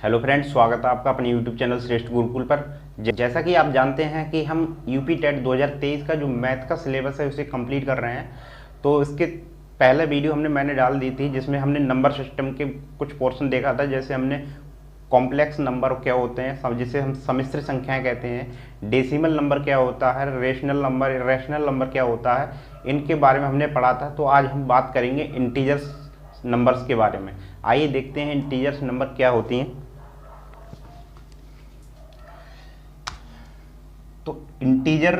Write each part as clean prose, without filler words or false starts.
Hello friends, स्वागत है आपका अपने यूट्यूब चैनल श्रेष्ठ गुरुकुल पर। जैसा कि आप जानते हैं कि हम यूपी टेट 2023 का जो मैथ का सिलेबस है उसे कंप्लीट कर रहे हैं। तो इसके पहले वीडियो मैंने डाल दी थी जिसमें हमने नंबर सिस्टम के कुछ पोर्शन देखा था। जैसे हमने कॉम्प्लेक्स नंबर क्या होते हैं, जिसे हम सम्मिश्र संख्याएं कहते हैं, डेसिमल नंबर क्या होता है, रेशनल नंबर इरेशनल नंबर क्या होता है, इनके बारे में हमने पढ़ा था। तो आज हम बात करेंगे इंटीजर्स नंबर्स के बारे में। आइए देखते हैं इंटीजर्स नंबर क्या होती हैं। तो इंटीजर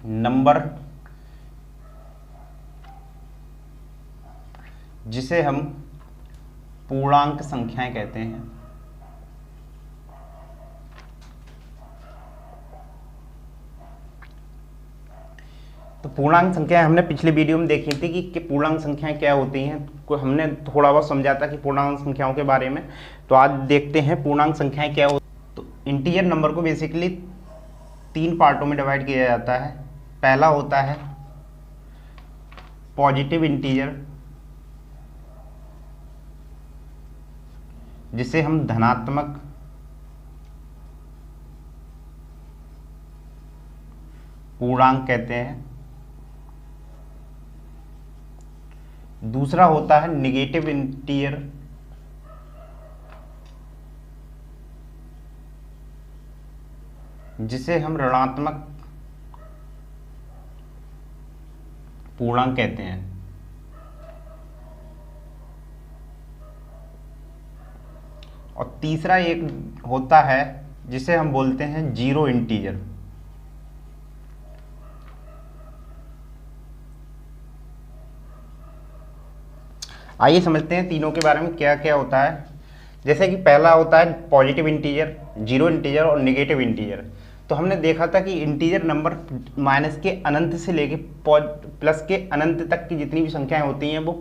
नंबर जिसे हम पूर्णांक संख्याएं कहते हैं। तो पूर्णांक संख्याएं हमने पिछले वीडियो में देखी थी कि पूर्णांक संख्याएं क्या होती हैं। हमने थोड़ा बहुत समझा था कि पूर्णांक संख्याओं के बारे में। तो आज देखते हैं पूर्णांक संख्याएं क्या होती हैं। तो इंटीजर नंबर को बेसिकली 3 पार्टों में डिवाइड किया जाता है। पहला होता है पॉजिटिव इंटीजर, जिसे हम धनात्मक पूर्णांक कहते हैं। दूसरा होता है नेगेटिव इंटीजर, जिसे हम ऋणात्मक पूर्णांक कहते हैं। और तीसरा एक होता है जिसे हम बोलते हैं जीरो इंटीजर। आइए समझते हैं तीनों के बारे में क्या क्या होता है। जैसे कि पहला होता है पॉजिटिव इंटीजर, जीरो इंटीजर और नेगेटिव इंटीजर। तो हमने देखा था कि इंटीजर नंबर माइनस के अनंत से लेके प्लस के अनंत तक की जितनी भी संख्याएं होती हैं वो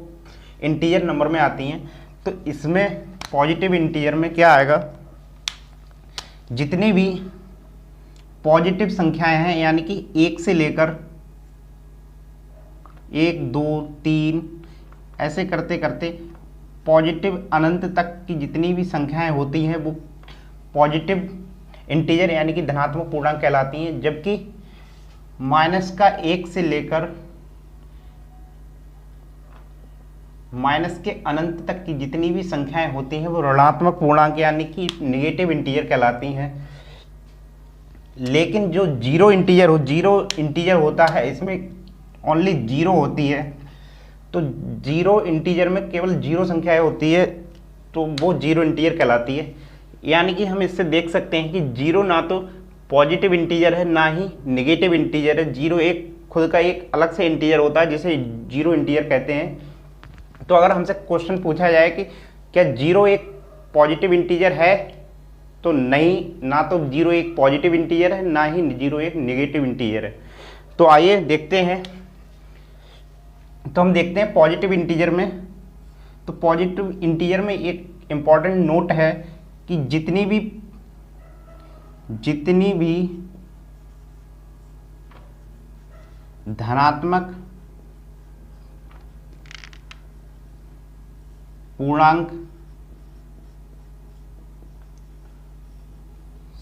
इंटीजर नंबर में आती हैं। तो इसमें पॉजिटिव इंटीजर में क्या आएगा, जितनी भी पॉजिटिव संख्याएं हैं, यानी कि 1 से लेकर 1 2 3 ऐसे करते करते पॉजिटिव अनंत तक की जितनी भी संख्याएं होती हैं वो पॉजिटिव इंटीजर यानी कि धनात्मक पूर्णांक कहलाती हैं। जबकि माइनस का 1 से लेकर माइनस के अनंत तक की जितनी भी संख्याएं होती हैं वो ऋणात्मक पूर्णांक यानी कि नेगेटिव इंटीजर कहलाती हैं। लेकिन जो जीरो इंटीजर होता है, इसमें ओनली जीरो होती है। तो जीरो इंटीजर में केवल जीरो संख्याएं होती है, तो वो जीरो इंटीजर कहलाती है। यानी कि हम इससे देख सकते हैं कि जीरो ना तो पॉजिटिव इंटीजर है ना ही नेगेटिव इंटीजर है। जीरो एक खुद का एक अलग से इंटीजर होता है जिसे जीरो इंटीजर कहते हैं। तो अगर हमसे क्वेश्चन पूछा जाए कि क्या जीरो एक पॉजिटिव इंटीजर है, तो नहीं, ना तो जीरो एक पॉजिटिव इंटीजर है ना ही जीरो एक नेगेटिव इंटीजर है। तो आइए देखते हैं। तो हम देखते हैं पॉजिटिव इंटीजर में। तो पॉजिटिव इंटीजर में एक इम्पॉर्टेंट नोट है कि जितनी भी धनात्मक पूर्णांक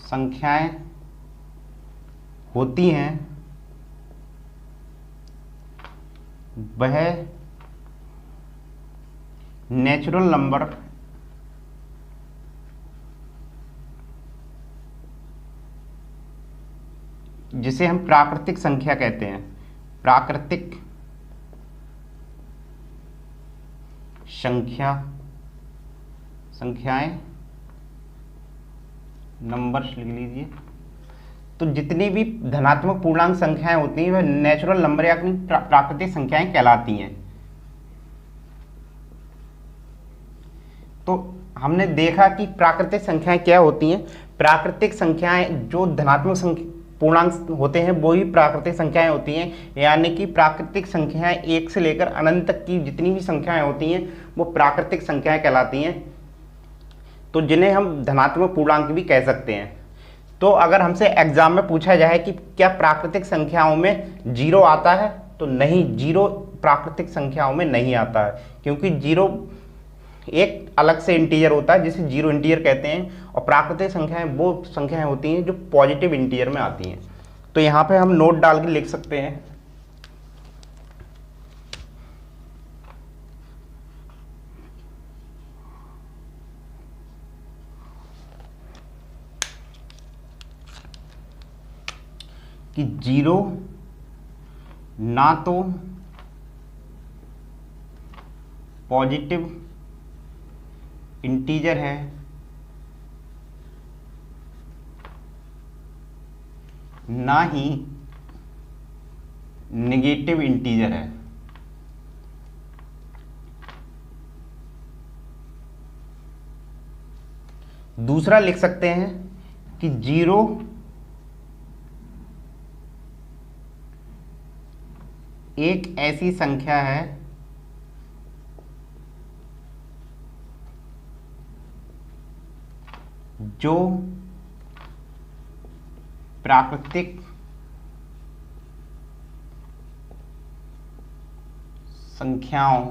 संख्याएं होती हैं वह नेचुरल नंबर जिसे हम प्राकृतिक संख्या कहते हैं। प्राकृतिक संख्याएं नंबर्स लिख लीजिए। तो जितनी भी धनात्मक पूर्णांक संख्याएं होती हैं वह नेचुरल नंबर या प्राकृतिक संख्याएं कहलाती हैं। तो हमने देखा कि प्राकृतिक संख्याएं क्या होती हैं। प्राकृतिक संख्याएं जो धनात्मक पूर्णांक होते हैं वो ही प्राकृतिक संख्याएं होती हैं। यानी कि प्राकृतिक संख्याएं 1 से लेकर अनंत तक की जितनी भी संख्याएं होती हैं वो प्राकृतिक संख्याएं कहलाती हैं। तो जिन्हें हम धनात्मक पूर्णांक भी कह सकते हैं। तो अगर हमसे एग्जाम में पूछा जाए कि क्या प्राकृतिक संख्याओं में जीरो आता है, तो नहीं, जीरो प्राकृतिक संख्याओं में नहीं आता है, क्योंकि जीरो एक अलग से इंटीजर होता है जिसे जीरो इंटीजर कहते हैं, और प्राकृतिक संख्याएं वो संख्याएं होती हैं जो पॉजिटिव इंटीजर में आती हैं। तो यहाँ पे हम नोट डाल के लिख सकते हैं कि जीरो ना तो पॉजिटिव इंटीजर है ना ही नेगेटिव इंटीजर है। दूसरा लिख सकते हैं कि जीरो एक ऐसी संख्या है जो प्राकृतिक संख्याओं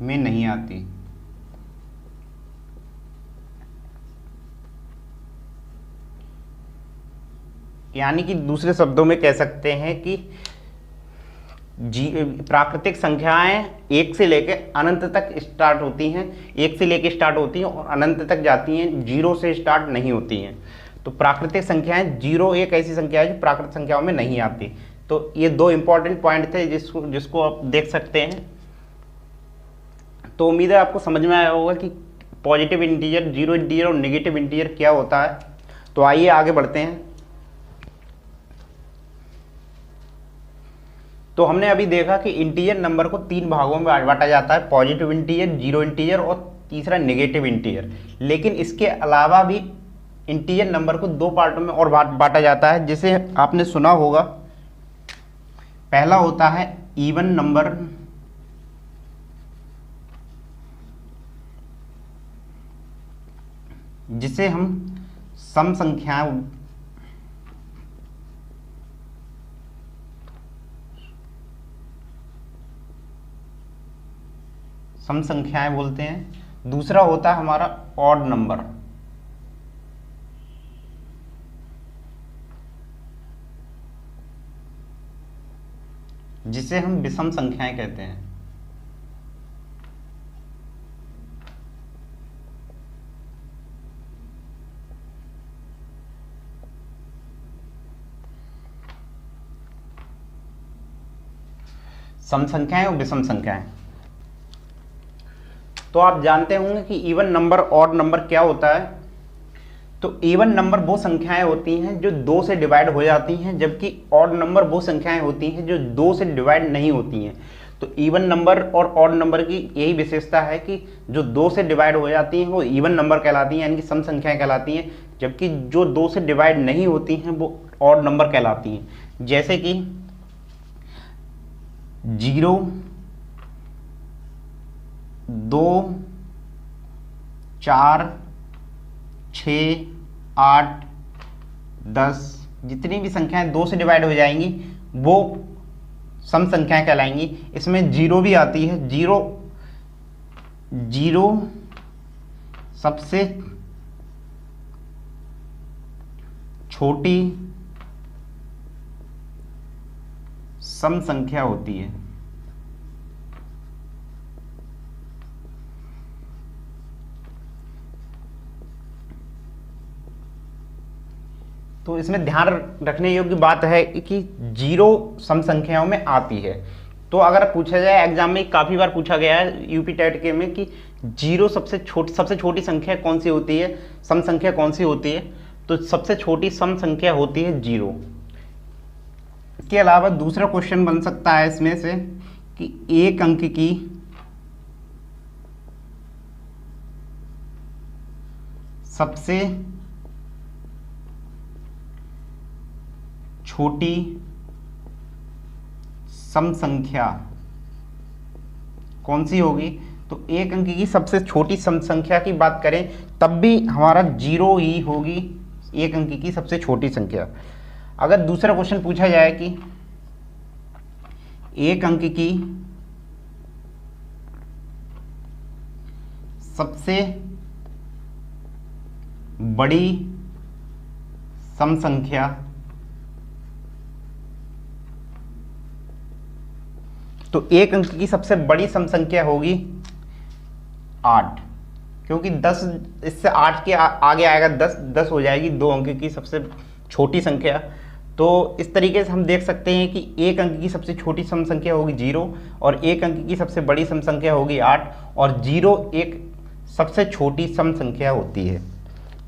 में नहीं आती। यानी कि दूसरे शब्दों में कह सकते हैं कि प्राकृतिक संख्याएं एक से लेकर अनंत तक स्टार्ट होती हैं, एक से लेकर स्टार्ट होती हैं और अनंत तक जाती हैं, जीरो से स्टार्ट नहीं होती हैं। तो प्राकृतिक संख्याएं, जीरो एक ऐसी संख्या है जो प्राकृतिक संख्याओं में नहीं आती। तो ये दो इंपॉर्टेंट पॉइंट थे जिसको आप देख सकते हैं। तो उम्मीद है आपको समझ में आया होगा कि पॉजिटिव इंटीजर, जीरो इंटीजर और नेगेटिव इंटीजर क्या होता है। तो आइए आगे बढ़ते हैं। तो हमने अभी देखा कि इंटीजर नंबर को तीन भागों में बांटा जाता है, पॉजिटिव इंटीजर, जीरो इंटीजर और तीसरा नेगेटिव इंटीजर। लेकिन इसके अलावा भी इंटीजर नंबर को दो पार्टों में और बांटा जाता है, जिसे आपने सुना होगा। पहला होता है इवन नंबर, जिसे हम सम संख्याएं बोलते हैं। दूसरा होता है हमारा ऑड नंबर, जिसे हम विषम संख्याएं कहते हैं। सम संख्याएं और विषम संख्याएं। तो आप जानते होंगे कि इवन नंबर, ऑड नंबर क्या होता है। तो इवन नंबर वो संख्याएं होती हैं जो दो से डिवाइड हो जाती हैं, जबकि ऑड नंबर वो संख्याएं होती हैं जो दो से डिवाइड नहीं होती हैं। तो इवन नंबर और ऑड नंबर की यही विशेषता है कि जो दो से डिवाइड हो जाती हैं वो इवन नंबर कहलाती हैं, यानी कि सम संख्याएं कहलाती हैं, जबकि जो दो से डिवाइड नहीं होती हैं वो ऑड नंबर कहलाती हैं। जैसे कि 0, 2, 4, 6, 8, 10 जितनी भी संख्याएं दो से डिवाइड हो जाएंगी वो सम संख्याएं कहलाएंगी। इसमें जीरो भी आती है। जीरो सबसे छोटी सम संख्या होती है। तो इसमें ध्यान रखने योग्य बात है कि जीरो सम संख्याओं में आती है। तो अगर पूछा जाए एग्जाम में, काफ़ी बार पूछा गया है यूपी टेट के में कि जीरो सबसे छोटी संख्या कौन सी होती है, सम संख्या कौन सी होती है, तो सबसे छोटी सम संख्या होती है जीरो। इसके अलावा दूसरा क्वेश्चन बन सकता है इसमें से कि एक अंक की सबसे छोटी सम संख्या कौन सी होगी। तो एक अंक की सबसे छोटी सम संख्या की बात करें तब भी हमारा जीरो ही होगी, एक अंक की सबसे छोटी संख्या। अगर दूसरा क्वेश्चन पूछा जाए कि एक अंक की सबसे बड़ी सम संख्या तो एक अंक की सबसे बड़ी सम संख्या होगी 8, क्योंकि 10 इससे 8 के आगे आएगा 10 हो जाएगी 2 अंक की सबसे छोटी संख्या। तो इस तरीके से हम देख सकते हैं कि एक अंक की सबसे छोटी सम संख्या होगी 0 और एक अंक की सबसे बड़ी सम संख्या होगी 8 और 0 एक सबसे छोटी सम संख्या होती है।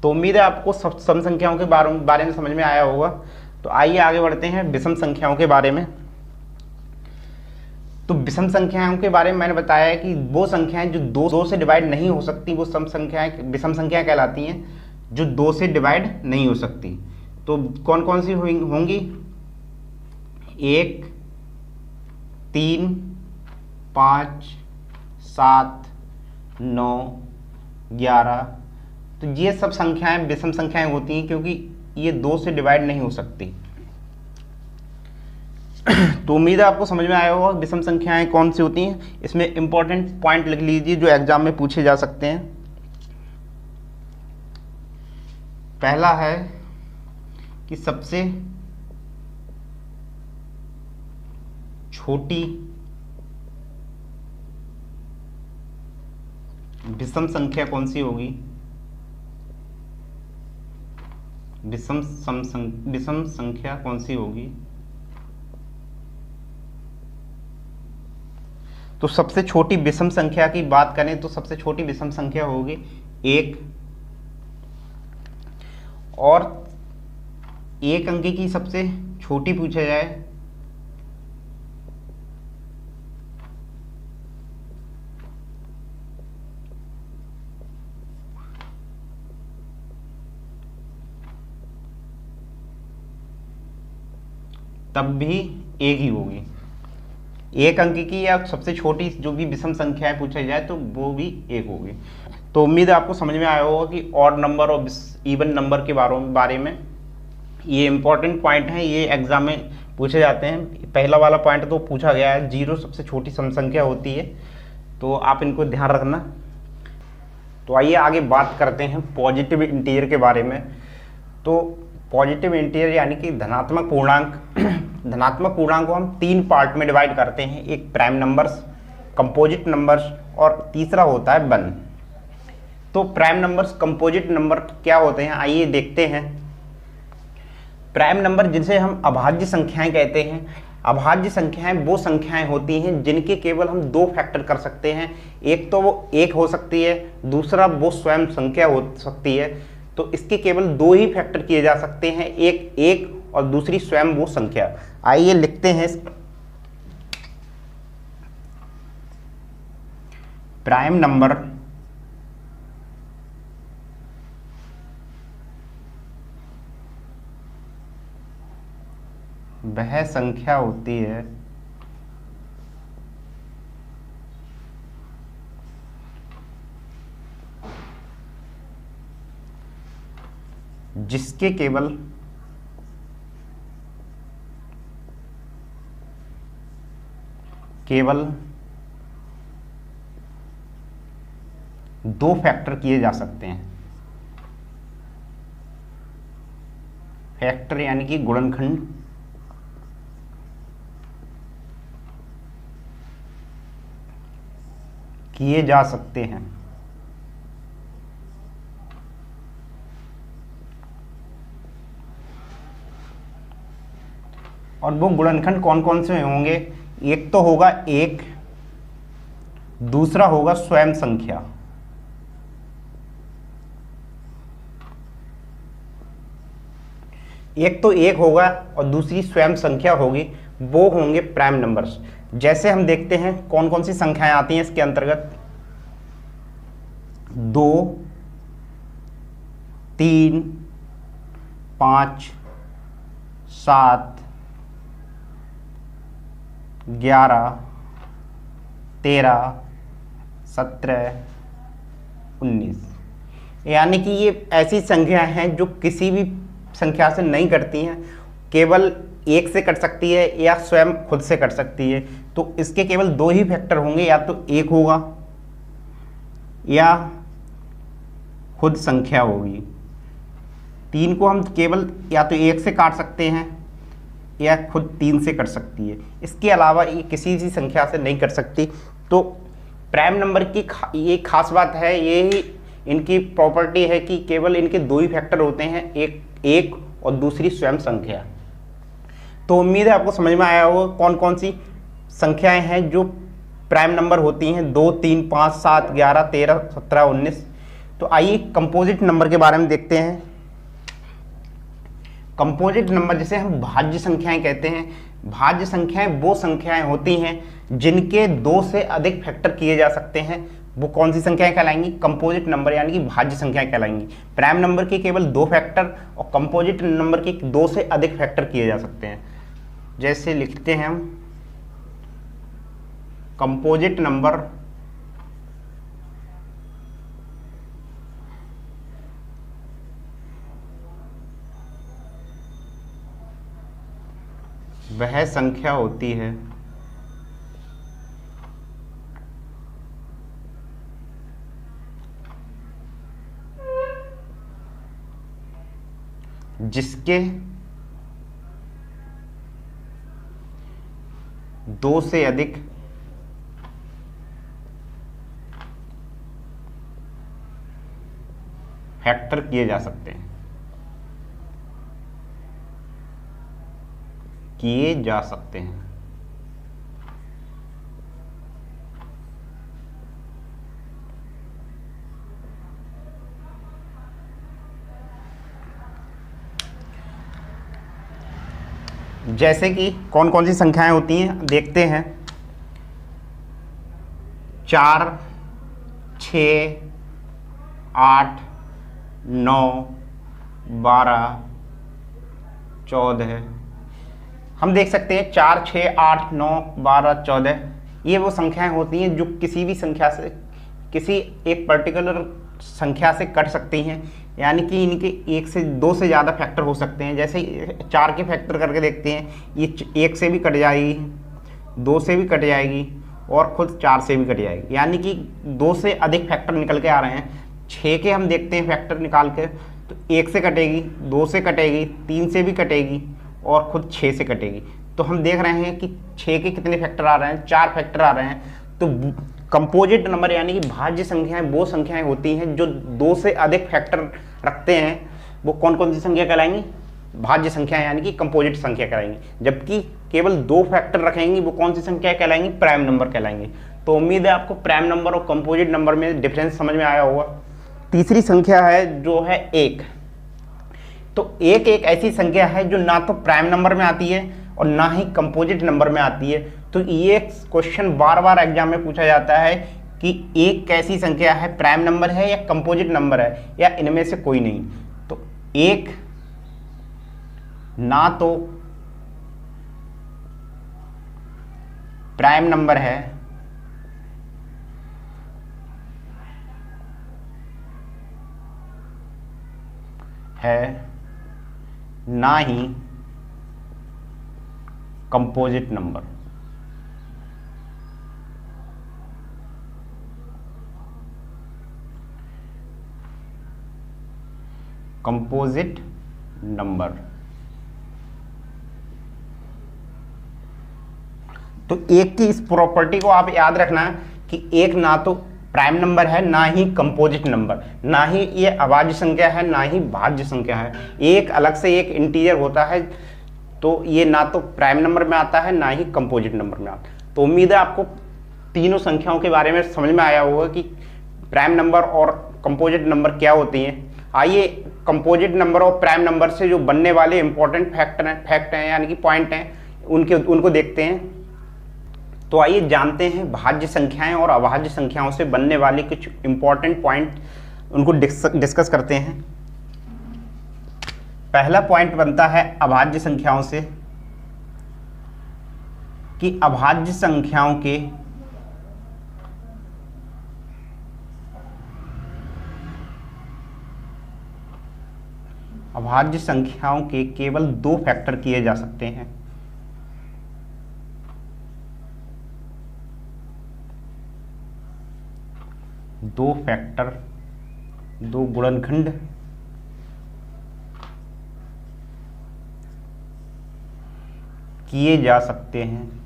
तो उम्मीद है आपको सब सम संख्याओं के बारे में समझ में आया होगा। तो आइए आगे बढ़ते हैं विषम संख्याओं के बारे में। तो विषम संख्याओं के बारे में मैंने बताया है कि वो संख्याएं जो 2 से डिवाइड नहीं हो सकती वो सम संख्याएं विषम संख्याएं कहलाती हैं, जो 2 से डिवाइड नहीं हो सकती। तो कौन कौन सी होंगी? 1, 3, 5, 7, 9, 11। तो ये सब संख्याएं विषम संख्याएं होती हैं क्योंकि ये 2 से डिवाइड नहीं हो सकती। तो उम्मीद है आपको समझ में आया होगा विषम संख्याएं कौन सी होती हैं। इसमें इंपॉर्टेंट पॉइंट लिख लीजिए जो एग्जाम में पूछे जा सकते हैं। पहला है कि सबसे छोटी विषम संख्या कौन सी होगी? विषम संख्या कौन सी होगी? तो सबसे छोटी विषम संख्या की बात करें तो सबसे छोटी विषम संख्या होगी 1 और एक अंक की सबसे छोटी पूछा जाए तब भी एक ही होगी। एक अंक की या सबसे छोटी जो भी विषम संख्या पूछा जाए तो वो भी एक होगी। तो उम्मीद है आपको समझ में आया होगा कि ऑड नंबर और इवन नंबर के बारे में ये इंपॉर्टेंट पॉइंट हैं, ये एग्जाम में पूछे जाते हैं। पहला वाला पॉइंट तो पूछा गया है, 0 सबसे छोटी सम संख्या होती है, तो आप इनको ध्यान रखना। तो आइए आगे बात करते हैं पॉजिटिव इंटीजर के बारे में। तो पॉजिटिव इंटीजर यानी कि धनात्मक पूर्णांक धनात्मक पूर्णांक को हम 3 पार्ट में डिवाइड करते हैं, एक प्राइम नंबर्स, कंपोजिट नंबर्स और तीसरा होता है वन। तो प्राइम नंबर्स कंपोजिट नंबर क्या होते हैं आइए देखते हैं। प्राइम नंबर जिनसे हम अभाज्य संख्याएं कहते हैं। अभाज्य संख्याएं वो संख्याएं होती हैं जिनके केवल हम 2 फैक्टर कर सकते हैं। एक तो वो 1 हो सकती है, दूसरा वो स्वयं संख्या हो सकती है। तो इसके केवल 2 ही फैक्टर किए जा सकते हैं, एक 1 और दूसरी स्वयं वो संख्या। आइए लिखते हैं प्राइम नंबर वह संख्या होती है जिसके केवल दो फैक्टर किए जा सकते हैं। फैक्टर यानी कि गुणनखंड किए जा सकते हैं। और वो गुणनखंड कौन कौन से होंगे? एक तो होगा 1, दूसरा होगा स्वयं संख्या, एक तो 1 होगा और दूसरी स्वयं संख्या होगी, वो होंगे प्राइम नंबर्स। जैसे हम देखते हैं कौन कौन सी संख्याएं आती हैं इसके अंतर्गत। 2, 3, 5, 7, 11, 13, 17, 19। यानी कि ये ऐसी संख्या हैं जो किसी भी संख्या से नहीं कटती हैं केवल एक से कट सकती है या स्वयं खुद से कट सकती है। तो इसके केवल दो ही फैक्टर होंगे, या तो एक होगा या खुद संख्या होगी। 3 को हम केवल या तो एक से काट सकते हैं या खुद 3 से कट सकती है, इसके अलावा ये किसी भी संख्या से नहीं कट सकती। तो प्राइम नंबर की ये खास बात है, ये इनकी प्रॉपर्टी है कि केवल इनके दो ही फैक्टर होते हैं, एक और दूसरी स्वयं संख्या। तो उम्मीद है आपको समझ में आया होगा कौन कौन सी संख्याएं हैं जो प्राइम नंबर होती हैं, 2, 3, 5, 7, 11, 13, 17, 19। तो आइए कंपोजिट नंबर के बारे में देखते हैं। कंपोजिट नंबर जिसे हम भाज्य संख्याएं कहते हैं। भाज्य संख्याएं वो संख्याएं होती हैं जिनके 2 से अधिक फैक्टर किए जा सकते हैं, वो कौन सी संख्याएं कहलाएंगी? कंपोजिट नंबर यानी कि भाज्य संख्याएं कहलाएंगी। प्राइम नंबर के केवल 2 फैक्टर और कंपोजिट नंबर के 2 से अधिक फैक्टर किए जा सकते हैं। जैसे लिखते हैं हम कंपोजिट नंबर वह संख्या होती है जिसके 2 से अधिक फैक्टर किए जा सकते हैं, जैसे कि कौन कौन सी संख्याएं होती हैं देखते हैं। 4, 6, 8, 9, 12, 14। हम देख सकते हैं 4, 6, 8, 9, 12, 14 ये वो संख्याएं होती हैं जो किसी भी संख्या से, किसी एक पर्टिकुलर संख्या से कट सकती हैं, यानी कि इनके 1 से 2 से ज़्यादा फैक्टर हो सकते हैं। जैसे 4 के फैक्टर करके देखते हैं, ये 1 से भी कट जाएगी, 2 से भी कट जाएगी और खुद 4 से भी कट जाएगी, यानी कि 2 से अधिक फैक्टर निकल के आ रहे हैं। 6 के हम देखते हैं फैक्टर निकाल के, तो 1 से कटेगी, 2 से कटेगी, 3 से भी कटेगी और खुद 6 से कटेगी। तो हम देख रहे हैं कि 6 के कितने फैक्टर आ रहे हैं? 4 फैक्टर आ रहे हैं। तो कंपोजिट नंबर यानी कि भाज्य संख्याएं वो संख्याएं होती हैं जो 2 से अधिक फैक्टर रखते हैं, वो कौन कौन सी संख्या कहलाएंगी? भाज्य संख्या यानी कि कंपोजिट संख्या कहलाएंगी। जबकि केवल 2 फैक्टर रखेंगी, वो कौन सी संख्या कहलाएंगी? प्राइम नंबर कहलाएंगी। तो उम्मीद है आपको प्राइम नंबर और कंपोजिट नंबर में डिफरेंस समझ में आया होगा। तीसरी संख्या है जो है 1। तो एक ऐसी संख्या है जो ना तो प्राइम नंबर में आती है और ना ही कंपोजिट नंबर में आती है। तो ये क्वेश्चन बार बार एग्जाम में पूछा जाता है कि एक कैसी संख्या है, प्राइम नंबर है या कंपोजिट नंबर है या इनमें से कोई नहीं। तो एक ना तो प्राइम नंबर है ना ही कंपोजिट नंबर। कंपोजिट नंबर तो एक की इस प्रॉपर्टी को आप याद रखना कि एक ना तो प्राइम नंबर है ना ही कंपोजिट नंबर, ना ही ये अभाज्य संख्या है ना ही भाज्य संख्या है। एक अलग से एक इंटीजर होता है, तो ये ना तो प्राइम नंबर में आता है ना ही कंपोजिट नंबर में आता है। तो उम्मीद है आपको तीनों संख्याओं के बारे में समझ में आया होगा कि प्राइम नंबर और कंपोजिट नंबर क्या होती हैं। आइए कंपोजिट नंबर और प्राइम नंबर से जो बनने वाले इंपॉर्टेंट फैक्ट हैं यानी कि पॉइंट हैं उनको देखते हैं। तो आइए जानते हैं भाज्य संख्याएं और अभाज्य संख्याओं से बनने वाले कुछ इंपॉर्टेंट पॉइंट, उनको डिस्कस करते हैं। पहला पॉइंट बनता है अभाज्य संख्याओं से कि अभाज्य संख्याओं के अभाज्य संख्याओं के केवल 2 फैक्टर किए जा सकते हैं। दो फैक्टर, 2 गुणनखंड किए जा सकते हैं।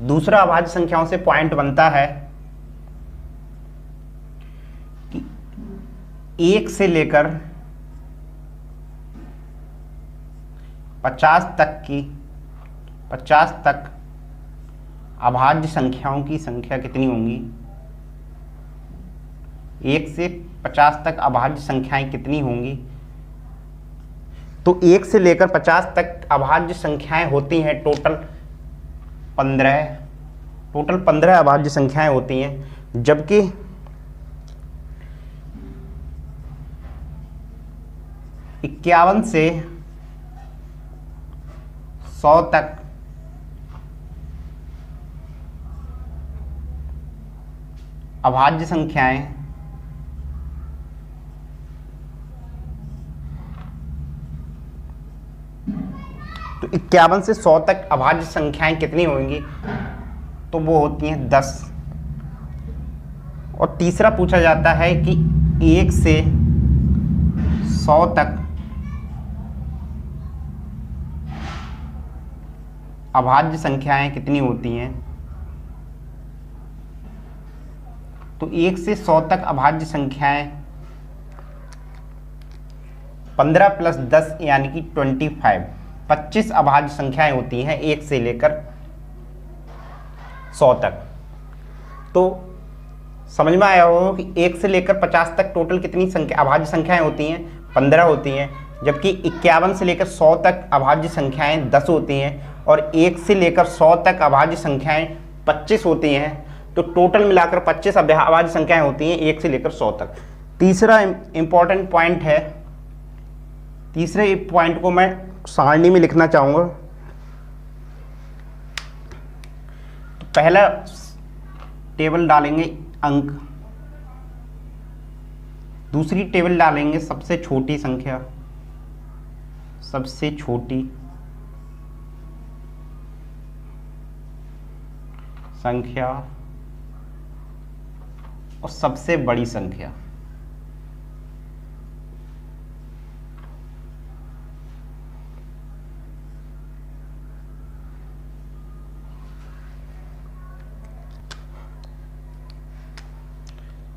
दूसरा अभाज्य संख्याओं से पॉइंट बनता है कि 1 से लेकर 50 तक अभाज्य संख्याओं की संख्या कितनी होंगी। 1 से 50 तक अभाज्य संख्याएं कितनी होंगी। तो 1 से लेकर 50 तक अभाज्य संख्याएं होती हैं टोटल 15 अभाज्य संख्याएं होती हैं, जबकि इक्यावन से 100 तक अभाज्य संख्याएं तो 51 से 100 तक अभाज्य संख्याएं कितनी होंगी, तो वो होती हैं 10। और तीसरा पूछा जाता है कि 1 से 100 तक अभाज्य संख्याएं कितनी होती हैं। तो 1 से 100 तक अभाज्य संख्याएं 15 + 10 यानी कि 25 अभाज्य संख्याएं होती हैं 1 से लेकर 100 तक। तो समझ में आया होगा कि 1 से लेकर 50 तक टोटल कितनी संख्या अभाज्य संख्याएं होती हैं, 15 होती हैं, जबकि 51 से लेकर 100 तक अभाज्य संख्याएं 10 होती हैं, और 1 से लेकर 100 तक अभाज्य संख्याएं 25 होती हैं। तो टोटल मिलाकर 25 अभाज्य संख्याएं होती हैं 1 से लेकर 100 तक। तीसरा इंपॉर्टेंट पॉइंट है, तीसरे पॉइंट को मैं सारणी में लिखना चाहूँगा। तो पहला टेबल डालेंगे अंक, दूसरी टेबल डालेंगे सबसे छोटी संख्या, सबसे छोटी संख्या और सबसे बड़ी संख्या।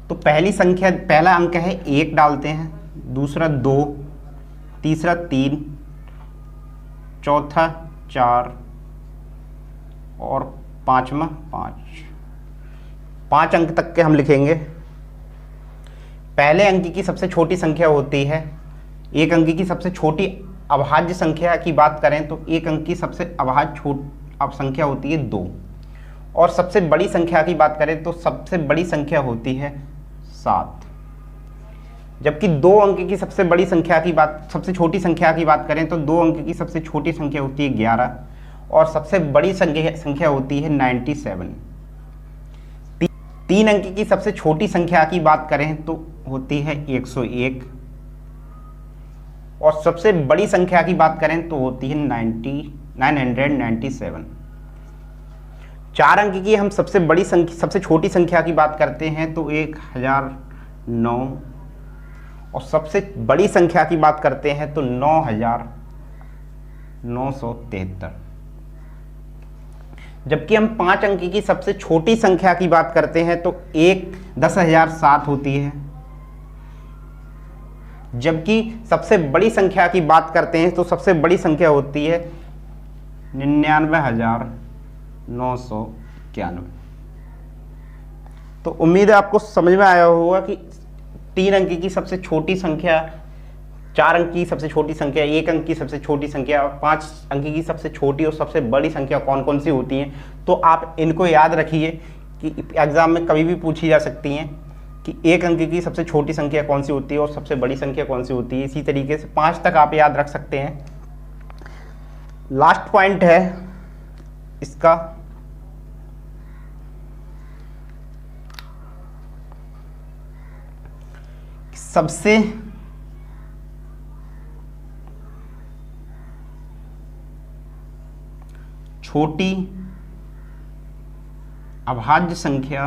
तो पहली संख्या, पहला अंक है 1 डालते हैं, दूसरा 2, तीसरा 3, चौथा 4 और पांचवा 5 अंक तक के हम लिखेंगे। पहले अंक की सबसे छोटी संख्या होती है, एक अंक की सबसे छोटी अभाज्य संख्या की बात करें तो एक अंक की सबसे अभाज्य संख्या होती है 2, और सबसे बड़ी संख्या की बात करें तो सबसे बड़ी संख्या होती है 7। जबकि 2 अंक की सबसे बड़ी संख्या की बात, सबसे छोटी संख्या की बात करें तो 2 अंक की सबसे छोटी संख्या होती है 11, और सबसे बड़ी संख्या होती है 97। 3 अंक की सबसे छोटी संख्या की बात करें तो होती है 101, और सबसे बड़ी संख्या की बात करें तो होती है 997। 4 अंक की हम सबसे बड़ी संख्या, सबसे छोटी संख्या की बात करते हैं तो 1009, और सबसे बड़ी संख्या की बात करते हैं तो 9973। जबकि हम 5 अंक की सबसे छोटी संख्या की बात करते हैं तो 10,007 होती है। जबकि सबसे बड़ी संख्या की बात करते हैं तो सबसे बड़ी संख्या होती है 99,991। तो उम्मीद है आपको समझ में आया होगा कि 3 अंक की सबसे छोटी संख्या, 4 अंक की सबसे छोटी संख्या, 1 अंक की सबसे छोटी संख्या और 5 अंक की सबसे छोटी और सबसे बड़ी संख्या कौन कौन सी होती हैं। तो आप इनको याद रखिए कि एग्जाम में कभी भी पूछी जा सकती हैं कि 1 अंक की सबसे छोटी संख्या कौन सी होती है और सबसे बड़ी संख्या कौन सी होती है। इसी तरीके से 5 तक आप याद रख सकते हैं। लास्ट पॉइंट है इसका सबसे छोटी अभाज्य संख्या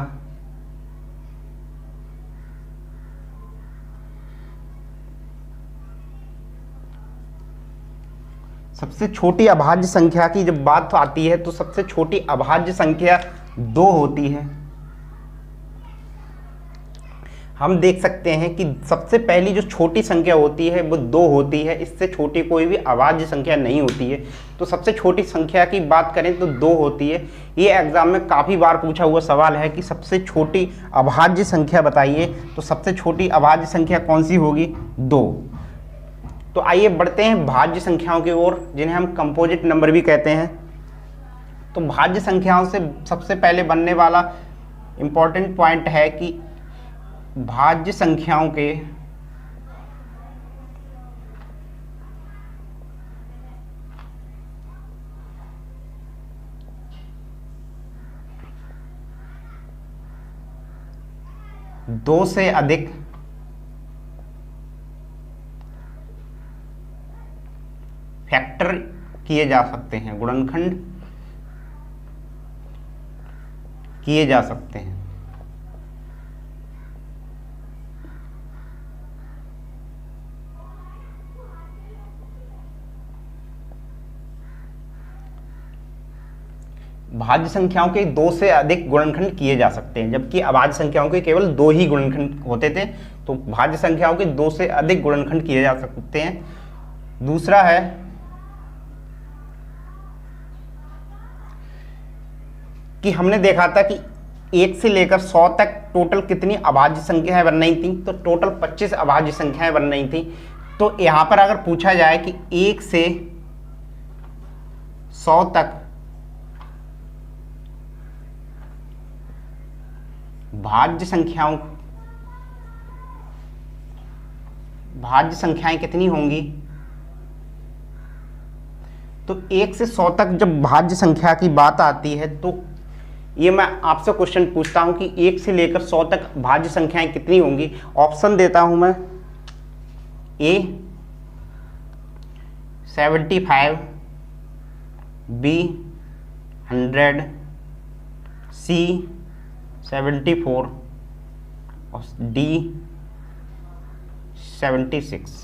सबसे छोटी अभाज्य संख्या की जब बात आती है तो सबसे छोटी अभाज्य संख्या 2 होती है। हम देख सकते हैं कि सबसे पहली जो छोटी संख्या होती है वो 2 होती है, इससे छोटी कोई भी अभाज्य संख्या नहीं होती है। तो सबसे छोटी संख्या की बात करें तो 2 होती है। ये एग्जाम में काफ़ी बार पूछा हुआ सवाल है कि सबसे छोटी अभाज्य संख्या बताइए, तो सबसे छोटी अभाज्य संख्या कौन सी होगी? 2। तो आइए बढ़ते हैं भाज्य संख्याओं की ओर, जिन्हें हम कंपोजिट नंबर भी कहते हैं। तो भाज्य संख्याओं से सबसे पहले बनने वाला इंपॉर्टेंट पॉइंट है कि भाज्य संख्याओं के दो से अधिक फैक्टर किए जा सकते हैं, गुणनखंड किए जा सकते हैं। भाज्य संख्याओं के 2 से अधिक गुणनखंड किए जा सकते हैं, जबकि अभाज्य संख्याओं के केवल 2 ही गुणनखंड होते थे। तो भाज्य संख्याओं के 2 से अधिक गुणनखंड किए जा सकते हैं। दूसरा है कि हमने देखा था कि 1 से लेकर 100 तक टोटल कितनी अभाज्य संख्याएं बन रही थी, तो टोटल 25 अभाज्य संख्याएं बन रही थी। तो यहां पर अगर पूछा जाए कि 1 से 100 तक भाज्य संख्याएं कितनी होंगी, तो 1 से 100 तक जब भाज्य संख्या की बात आती है तो ये मैं आपसे क्वेश्चन पूछता हूं कि 1 से लेकर 100 तक भाज्य संख्याएं कितनी होंगी। ऑप्शन देता हूं मैं, ए 75, बी 100, सी 74 और डी 76।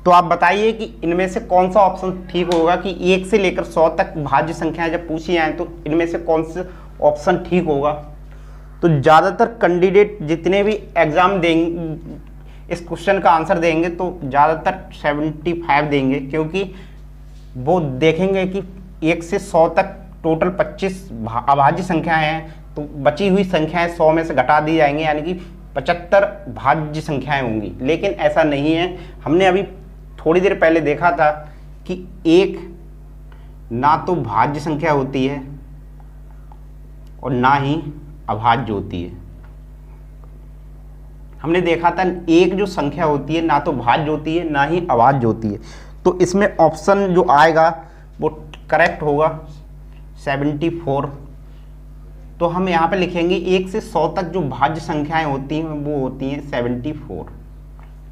तो आप बताइए कि इनमें से कौन सा ऑप्शन ठीक होगा कि 1 से लेकर 100 तक भाज्य संख्याएं जब पूछी जाए तो इनमें से कौन सा ऑप्शन ठीक होगा। तो ज़्यादातर कैंडिडेट जितने भी एग्ज़ाम देंगे इस क्वेश्चन का आंसर देंगे तो ज़्यादातर 75 देंगे, क्योंकि वो देखेंगे कि 1 से 100 तक टोटल 25 अभाज्य संख्याएं हैं, तो बची हुई संख्याएं 100 में से घटा दी जाएंगी, यानी कि 75 भाज्य संख्याएं होंगी। लेकिन ऐसा नहीं है। हमने अभी थोड़ी देर पहले देखा था कि 1 ना तो भाज्य संख्या होती है और ना ही अभाज्य होती है। हमने देखा था 1 जो संख्या होती है ना तो भाज्य होती है ना ही अभाज्य होती है। तो इसमें ऑप्शन जो आएगा वो करेक्ट होगा 74। तो हम यहाँ पे लिखेंगे 1 से 100 तक जो भाज्य संख्याएं होती हैं वो होती हैं 74,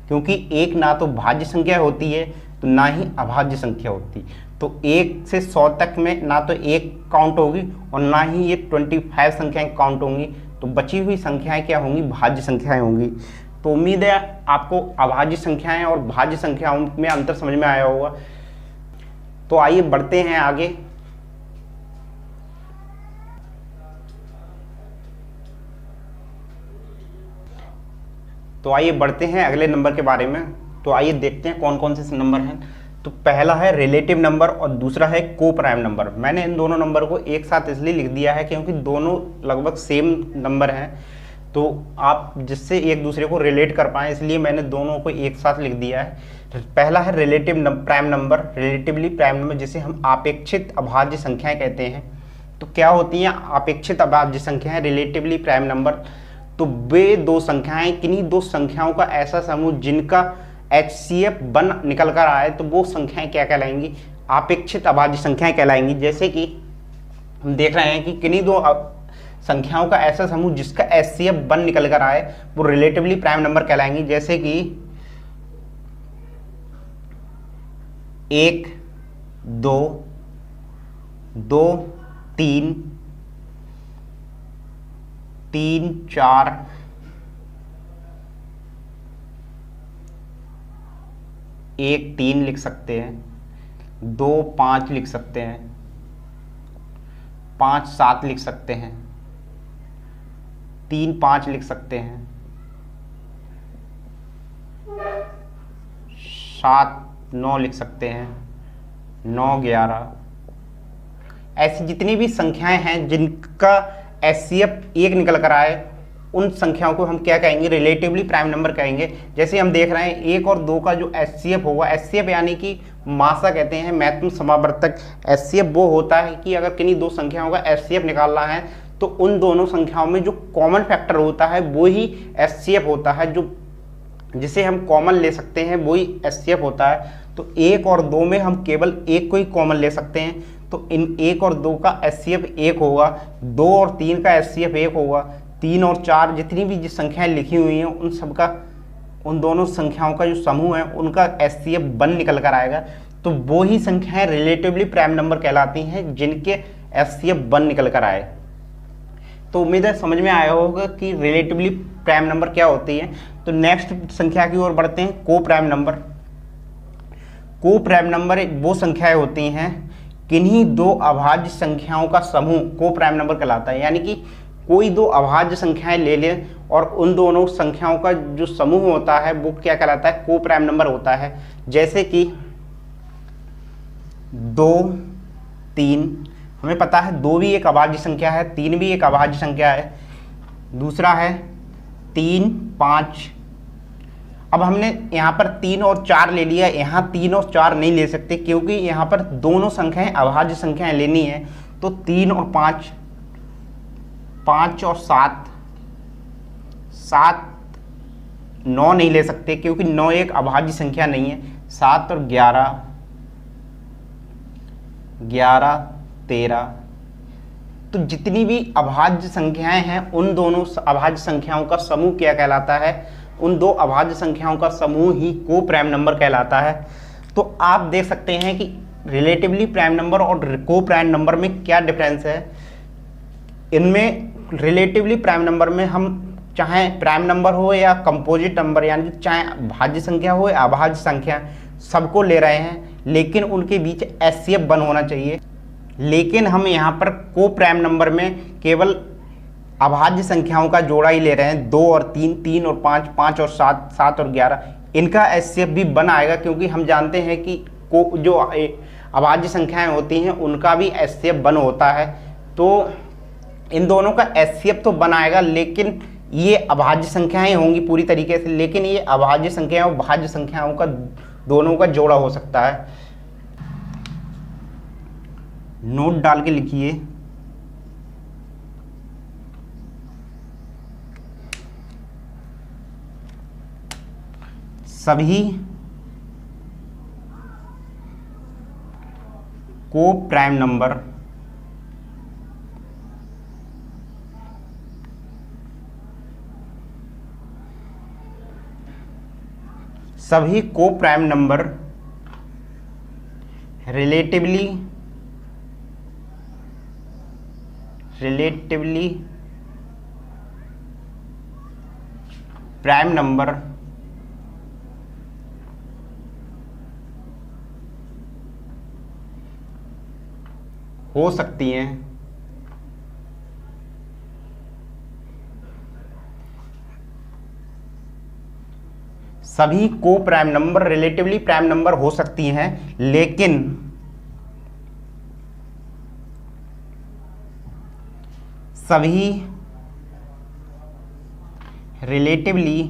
क्योंकि 1 ना तो भाज्य संख्या होती है तो ना ही अभाज्य संख्या होती। तो 1 से 100 तक में ना तो 1 काउंट होगी और ना ही ये 25 संख्याएं काउंट होंगी, तो बची हुई संख्याएं क्या होंगी? भाज्य संख्याएं होंगी। तो उम्मीद है आपको अभाज्य संख्याएं और भाज्य संख्याओं में अंतर समझ में आया होगा। तो आइए बढ़ते हैं आगे। तो आइए बढ़ते हैं अगले नंबर के बारे में। तो आइए देखते हैं कौन कौन से नंबर हैं। तो पहला है रिलेटिव नंबर और दूसरा है को प्राइम नंबर। मैंने इन दोनों नंबर को एक साथ इसलिए लिख दिया है क्योंकि दोनों लगभग सेम नंबर हैं, तो आप जिससे एक दूसरे को रिलेट कर पाएँ इसलिए मैंने दोनों को एक साथ लिख दिया है। पहला है relative prime number, relatively prime number, जिसे हम अपेक्षित अभाज्य संख्याएँ कहते हैं। तो क्या होती हैं अपेक्षित अभाज्य संख्याएँ, रिलेटिवली प्राइम नंबर? तो वे दो संख्याएं, किन्हीं दो संख्याओं का ऐसा समूह जिनका HCF बन निकल कर आए तो वो संख्याएं क्या कहलाएंगी? अपेक्षित अभाज्य संख्याएं कहलाएंगी। जैसे कि हम देख रहे हैं कि किन्हीं दो संख्याओं का ऐसा समूह जिसका एचसीएफ 1 निकल कर आए वो रिलेटिवली प्राइम नंबर कहलाएंगी। जैसे कि 1 2 2 3 3 4 1 3 लिख सकते हैं, 2 5 लिख सकते हैं, 5 7 लिख सकते हैं, 3 5 लिख सकते हैं, 7 9 लिख सकते हैं, 9 11। ऐसी जितनी भी संख्याएं हैं जिनका एचसीएफ 1 निकल कर आए उन संख्याओं को हम क्या कहेंगे, रिलेटिवली प्राइम नंबर कहेंगे। जैसे हम देख रहे हैं 1 और 2 का जो एचसीएफ होगा, एचसीएफ यानी कि मासा कहते हैं, महत्तम समावर्तक। एचसीएफ वो होता है कि अगर किन्हीं दो संख्याओं का एचसीएफ निकालना है तो उन दोनों संख्याओं में जो कॉमन फैक्टर होता है वो ही एचसीएफ होता है, जो जिसे हम कॉमन ले सकते हैं वही एचसीएफ होता है। तो 1 और 2 में हम केवल 1 को ही कॉमन ले सकते हैं, तो इन 1 और 2 का एचसीएफ 1 होगा, 2 और 3 का एचसीएफ 1 होगा, 3 और 4 जितनी भी संख्याएं लिखी हुई हैं उन सबका, उन दोनों संख्याओं का जो समूह है उनका एचसीएफ 1 निकल कर आएगा। तो वो ही संख्याएं रिलेटिवली प्राइम नंबर कहलाती हैं जिनके एचसीएफ 1 निकल कर आए। तो उम्मीद है समझ में आया होगा कि रिलेटिवली प्राइम नंबर क्या होती है। तो नेक्स्ट संख्या की ओर बढ़ते हैं, को प्राइम नंबर। को प्राइम नंबर वो संख्याएं होती हैं किन्हीं दो अभाज्य संख्याओं का समूह को प्राइम नंबर कहलाता है। यानी कि कोई दो अभाज्य संख्याएं ले लें और उन दोनों संख्याओं का जो समूह होता है वो क्या कहलाता है, को प्राइम नंबर होता है। जैसे कि 2 3, हमें पता है 2 भी एक अभाज्य संख्या है, 3 भी एक अभाज्य संख्या है। दूसरा है 3 5। अब हमने यहाँ पर 3 और 4 ले लिया, यहाँ 3 और 4 नहीं ले सकते क्योंकि यहाँ पर दोनों संख्याएं अभाज्य संख्याएं लेनी है। तो 3 और 5, 5 और 7, 7 9 नहीं ले सकते क्योंकि 9 एक अभाज्य संख्या नहीं है। 7 और 11, 11 13। तो जितनी भी अभाज्य संख्याएं हैं उन दोनों अभाज्य संख्याओं का समूह क्या कहलाता है, उन दो अभाज्य संख्याओं का समूह ही को प्राइम नंबर कहलाता है। तो आप देख सकते हैं कि रिलेटिवली प्राइम नंबर और को प्राइम नंबर में क्या डिफरेंस है। इनमें रिलेटिवली प्राइम नंबर में हम चाहे प्राइम नंबर हो या कंपोजिट नंबर, यानी कि चाहे भाज्य संख्या हो या अभाज्य संख्या, सबको ले रहे हैं, लेकिन उनके बीच एचसीएफ 1 होना चाहिए। लेकिन हम यहाँ पर को प्राइम नंबर में केवल अभाज्य संख्याओं का जोड़ा ही ले रहे हैं, 2 और 3, 3 और 5, 5 और 7, 7 और 11। इनका एचसीएफ भी 1 आएगा क्योंकि हम जानते हैं कि को जो अभाज्य संख्याएं होती हैं उनका भी एचसीएफ 1 होता है। तो इन दोनों का एचसीएफ तो 1 आएगा, लेकिन ये अभाज्य संख्याएं होंगी पूरी तरीके से, लेकिन ये अभाज्य संख्याओं और भाज्य संख्याओं का दोनों का जोड़ा हो सकता है। नोट डाल के लिखिए, सभी को प्राइम नंबर सभी को prime number relatively prime number हो सकती हैं। सभी को prime number relatively prime number हो सकती हैं, लेकिन सभी रिलेटिवली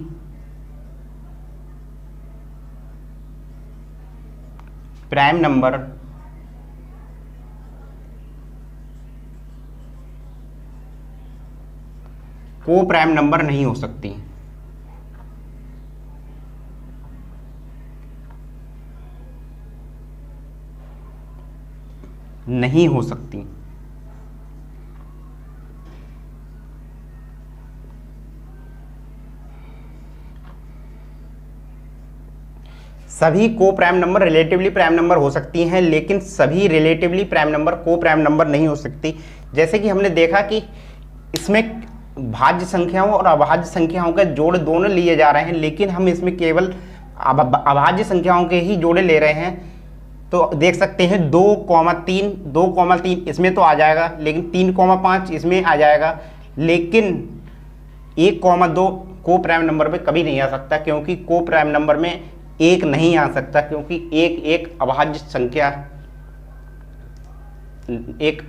प्राइम नंबर को प्राइम नंबर नहीं हो सकती। नहीं हो सकती। सभी को prime number relatively prime number हो सकती हैं, लेकिन सभी रिलेटिवली प्राइम नंबर को प्राइम नंबर नहीं हो सकती। जैसे कि हमने देखा कि इसमें भाज्य संख्याओं और अभाज्य संख्याओं का जोड़ दोनों लिए जा रहे हैं, लेकिन हम इसमें केवल अभाज्य संख्याओं के ही जोड़े ले रहे हैं। तो देख सकते हैं 2,3 इसमें तो आ जाएगा, लेकिन 3,5 इसमें आ जाएगा, लेकिन 1,2 को प्राइम नंबर में कभी नहीं आ सकता, क्योंकि को प्राइम नंबर में एक नहीं आ सकता, क्योंकि एक अभाज्य संख्या एक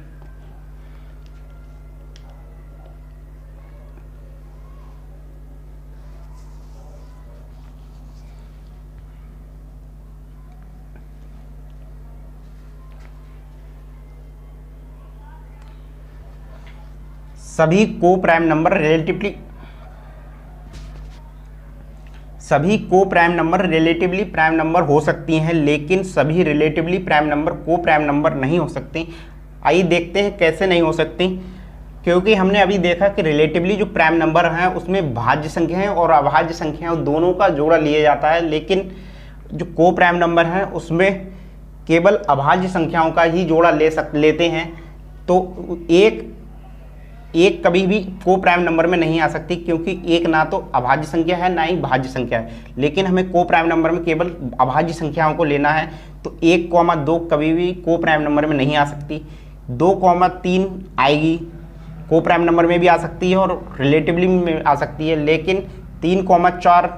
सभी को prime number relatively prime number हो सकती हैं, लेकिन सभी रिलेटिवली प्राइम नंबर को प्राइम नंबर नहीं हो सकती। आइए देखते हैं कैसे नहीं हो सकती। क्योंकि हमने अभी देखा कि रिलेटिवली जो प्राइम नंबर हैं उसमें भाज्य संख्याएं और अभाज्य संख्याएं दोनों का जोड़ा लिया जाता है, लेकिन जो को प्राइम नंबर हैं उसमें केवल अभाज्य संख्याओं का ही जोड़ा लेते हैं। तो एक कभी भी को प्राइम नंबर में नहीं आ सकती, क्योंकि एक ना तो अभाज्य संख्या है ना ही भाज्य संख्या है, लेकिन हमें को प्राइम नंबर में केवल अभाज्य संख्याओं को लेना है। तो 1,2 कभी भी को प्राइम नंबर में नहीं आ सकती। 2,3 आएगी, को प्राइम नंबर में भी आ सकती है और रिलेटिवली में आ सकती है, लेकिन 3,4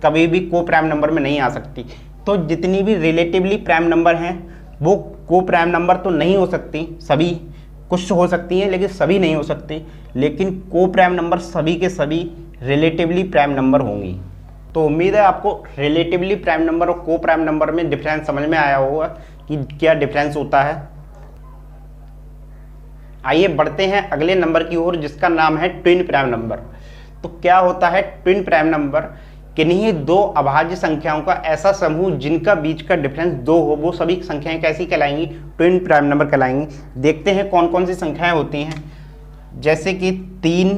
कभी भी को प्राइम नंबर में नहीं आ सकती। तो जितनी भी रिलेटिवली प्राइम नंबर हैं वो को प्राइम नंबर तो नहीं हो सकती, सभी कुछ हो सकती हैं लेकिन सभी नहीं हो सकती, लेकिन को प्राइम नंबर सभी के सभी रिलेटिवली प्राइम नंबर होंगी। तो उम्मीद है आपको रिलेटिवली प्राइम नंबर और को प्राइम नंबर में डिफरेंस समझ में आया होगा कि क्या डिफरेंस होता है। आइए बढ़ते हैं अगले नंबर की ओर, जिसका नाम है ट्विन प्राइम नंबर। तो क्या होता है ट्विन प्राइम नंबर? किन्हीं दो अभाज्य संख्याओं का ऐसा समूह जिनका बीच का डिफरेंस 2 हो, वो सभी संख्याएं कैसी कहलाएंगी? ट्विन प्राइम नंबर कहलाएंगी। देखते हैं कौन कौन सी संख्याएं होती हैं। जैसे कि 3,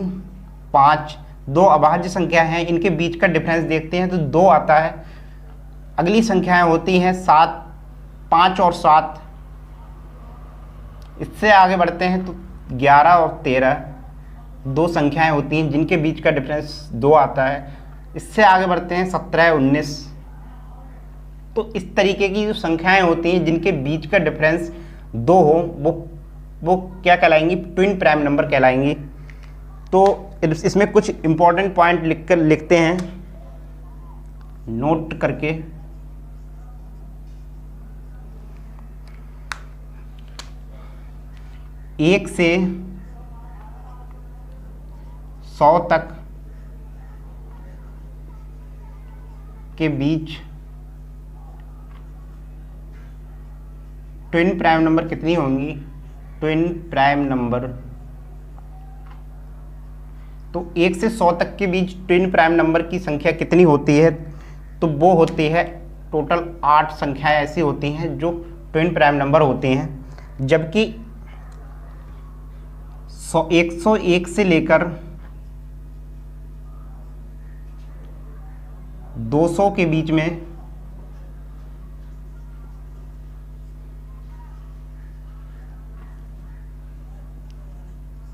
5 दो अभाज्य संख्या हैं, इनके बीच का डिफरेंस देखते हैं तो 2 आता है। अगली संख्याएं होती हैं 7, 5 और 7। इससे आगे बढ़ते हैं तो 11 और 13 दो संख्याएं होती हैं जिनके बीच का डिफरेंस 2 आता है। इससे आगे बढ़ते हैं 17, 19। तो इस तरीके की जो संख्याएं होती हैं जिनके बीच का डिफरेंस 2 हो, वो क्या कहलाएंगी? ट्विन प्राइम नंबर कहलाएंगी। तो इसमें कुछ इंपॉर्टेंट पॉइंट लिखते हैं नोट करके। एक से 100 तक के बीच ट्विन प्राइम नंबर कितनी होंगी? ट्विन प्राइम नंबर तो 1 से 100 तक के बीच ट्विन प्राइम नंबर की संख्या कितनी होती है? तो वो होती है टोटल 8 संख्याएं ऐसी होती हैं जो ट्विन प्राइम नंबर होती हैं। जबकि 101 से लेकर 200 के बीच में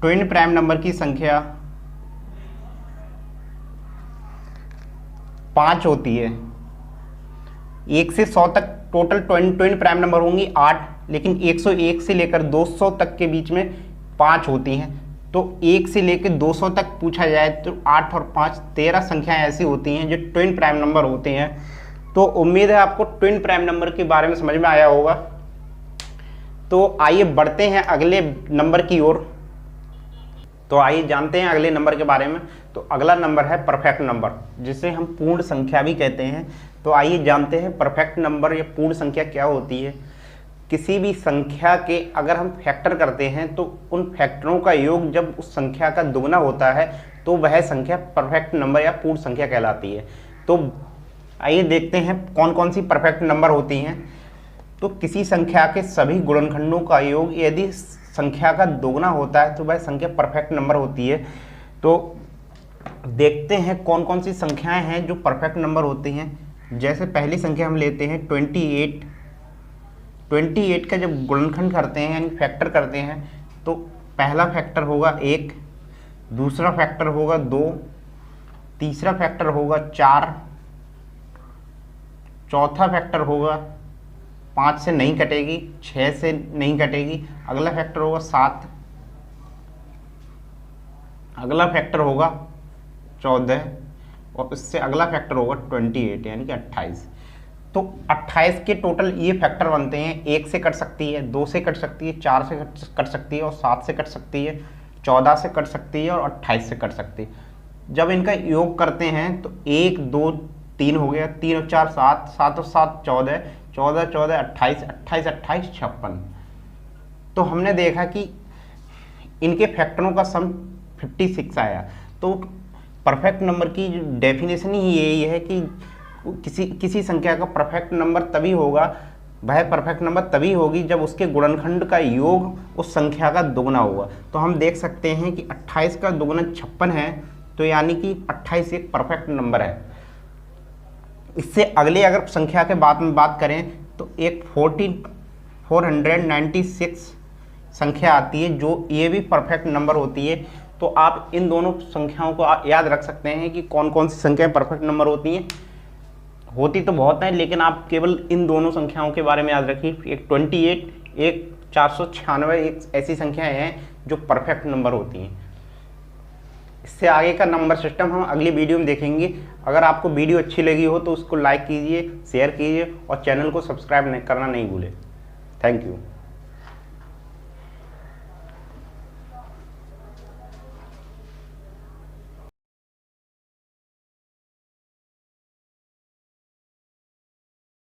ट्विन प्राइम नंबर की संख्या 5 होती है। 1 से 100 तक टोटल ट्विन प्राइम नंबर होंगी 8, लेकिन 101 से लेकर 200 तक के बीच में 5 होती हैं। तो 1 से लेकर 200 तक पूछा जाए तो 8 और 5 13 संख्याएं ऐसी होती हैं जो ट्विन प्राइम नंबर होते हैं। तो उम्मीद है आपको ट्विन प्राइम नंबर के बारे में समझ में आया होगा। तो आइए बढ़ते हैं अगले नंबर की ओर। तो आइए जानते हैं अगले नंबर के बारे में। तो अगला नंबर है परफेक्ट नंबर, जिसे हम पूर्ण संख्या भी कहते हैं। तो आइए जानते हैं परफेक्ट नंबर या पूर्ण संख्या क्या होती है। किसी भी संख्या के अगर हम फैक्टर करते हैं तो उन फैक्टरों का योग जब उस संख्या का दुगना होता है तो वह संख्या परफेक्ट नंबर या पूर्ण संख्या कहलाती है। तो आइए देखते हैं कौन कौन सी परफेक्ट नंबर होती हैं। तो किसी संख्या के सभी गुणनखंडों का योग यदि संख्या का दोगुना होता है तो वह संख्या परफेक्ट नंबर होती है। तो देखते हैं कौन कौन सी संख्याएं हैं जो परफेक्ट नंबर होती हैं। जैसे पहली संख्या हम लेते हैं 28। 28 का जब गुणनखंड करते हैं यानी फैक्टर करते हैं तो पहला फैक्टर होगा 1, दूसरा फैक्टर होगा 2, तीसरा फैक्टर होगा 4, चौथा फैक्टर होगा 5 से नहीं कटेगी, 6 से नहीं कटेगी, अगला फैक्टर होगा 7, अगला फैक्टर होगा 14 और इससे अगला फैक्टर होगा 28 यानी कि 28। तो 28 के टोटल ये फैक्टर बनते हैं। 1 से कट सकती है, 2 से कट सकती है, 4 से कट सकती है और 7 से कट सकती है, 14 से कट सकती है और 28 से कट सकती है। जब इनका योग करते हैं तो 1 2 3 हो गया, 3 और 4 7, 7 और 7 14, 14 14 28, 28 28 56। तो हमने देखा कि इनके फैक्टरों का सम 56 आया। तो परफेक्ट नंबर की डेफिनेशन ही यही है कि किसी संख्या का परफेक्ट नंबर तभी होगा, वह परफेक्ट नंबर तभी होगी जब उसके गुणनखंड का योग उस संख्या का दुगना होगा। तो हम देख सकते हैं कि 28 का दुगना 56 है, तो यानी कि 28 एक परफेक्ट नंबर है। इससे अगले अगर संख्या के बाद में बात करें तो एक 496 संख्या आती है जो ये भी परफेक्ट नंबर होती है। तो आप इन दोनों संख्याओं को याद रख सकते हैं कि कौन कौन सी संख्याएं परफेक्ट नंबर होती हैं। होती तो बहुत हैं लेकिन आप केवल इन दोनों संख्याओं के बारे में याद रखिए। एक 28, एक 496 एक ऐसी संख्याएं हैं जो परफेक्ट नंबर होती हैं। इससे आगे का नंबर सिस्टम हम अगली वीडियो में देखेंगे। अगर आपको वीडियो अच्छी लगी हो तो उसको लाइक कीजिए, शेयर कीजिए और चैनल को सब्सक्राइब करना नहीं भूलें। Thank you.